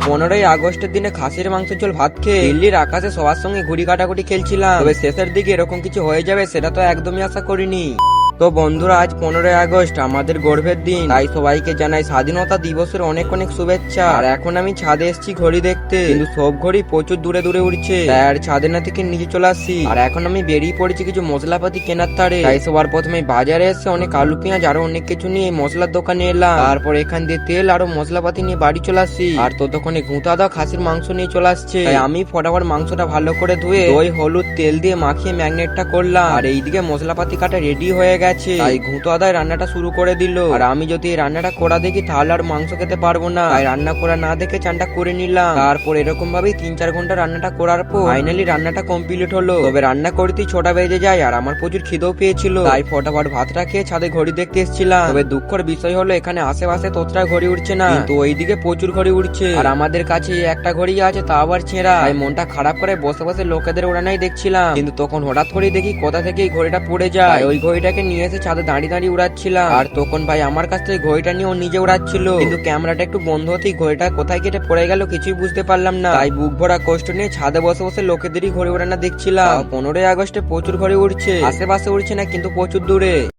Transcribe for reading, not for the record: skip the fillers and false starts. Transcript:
15ই আগস্টের দিনে খাসির মাংস ঝোল ভাত খেয়ে দিল্লির আকাশে সবার সঙ্গে ঘুড়ি কাটাকুটি খেলছিলাম, তবে শেষের দিকে এরকম কিছু হয়ে যাবে সেটা তো একদমই আশা করিনি। তো বন্ধুরা, আজ 15ই আগস্ট আমাদের গর্বের দিন, তাই সবাইকে জানাই স্বাধীনতা দিবসের অনেক অনেক শুভেচ্ছা। আর এখন আমি ছাদে এসেছি ঘড়ি দেখতে, কিন্তু সব ঘড়ি প্রচুর দূরে দূরে উড়ছে, তাই আর ছাদে না থেকে নিচে চলে আসছি। আর এখন আমি বেরিয়ে পড়েছি কিছু মশলাপাতি কেনার তারে, তাই সবার প্রথমে বাজারে এসে অনেক আলু পেঁয়াজ আরো অনেক কিছু নিয়ে মশলার দোকানে এলাম। তারপর এখান দিয়ে তেল আরো মশলাপাতি নিয়ে বাড়ি চলে আসছি। আর ততক্ষণে ঘুঁতাদা খাসির মাংস নিয়ে চলে আসছে, তাই আমি ফটাফট মাংসটা ভালো করে ধুয়ে দই হলুদ তেল দিয়ে মাখিয়ে ম্যাগনেটটা করলাম। আর এইদিকে মশলাপাতি কাটা রেডি হয়ে গেছে, তাই ঘুঁতাদায় রান্নাটা শুরু করে দিল। আর আমি যদি এই রান্নাটা করা দেখি তাহলে আর মাংস খেতে পারবো না, তাই রান্না করা না দেখে চানটা করে নিলাম। তারপর এরকম ভাবেই 3-4 ঘন্টা রান্নাটা করার পর ফাইনালি রান্নাটা কমপ্লিট হলো। তবে রান্না করতেই 6টা বেজে যায়, আর আমার প্রচুর খিদেও পেয়েছিল, তাই ফটাফট ভাতটা খেয়ে ছাদে ঘড়ি দেখতে এসেছিলাম। তবে দুঃখের বিষয় হলো এখানে আশেপাশে ততটা ঘড়ি উঠছে না, কিন্তু ওইদিকে প্রচুর ঘড়ি উঠছে। আর আমাদের কাছে একটা ঘড়ি আছে তা আবার ছেঁড়া, তাই মনটা খারাপ করে বসে বসে লোকেদের ওড়ানাই দেখছিলাম। কিন্তু তখন হঠাৎ করে দেখি কোথা থেকে এই ঘড়িটা পড়ে যায়, ওই ঘড়িটাকে নিয়ে এসে ছাদে দাঁড়িয়ে দাঁড়িয়ে উড়াচ্ছিলাম। আর তখন ভাই আমার কাছ থেকে ঘড়িটা নিয়ে ও নিজে উড়াচ্ছিল, কিন্তু ক্যামেরাটা একটু বন্ধ হতেই ঘড়িটা কোথায় কেটে পড়ে গেল কিছুই বুঝতে পারলাম না। তাই বুক ভরা কষ্ট নিয়ে ছাদে বসে বসে লোকেদেরই ঘড়ি ওড়ানা দেখছিলাম। 15ই আগস্টে প্রচুর ঘড়ি উড়ছে, আশেপাশে উড়ছে না কিন্তু প্রচুর দূরে।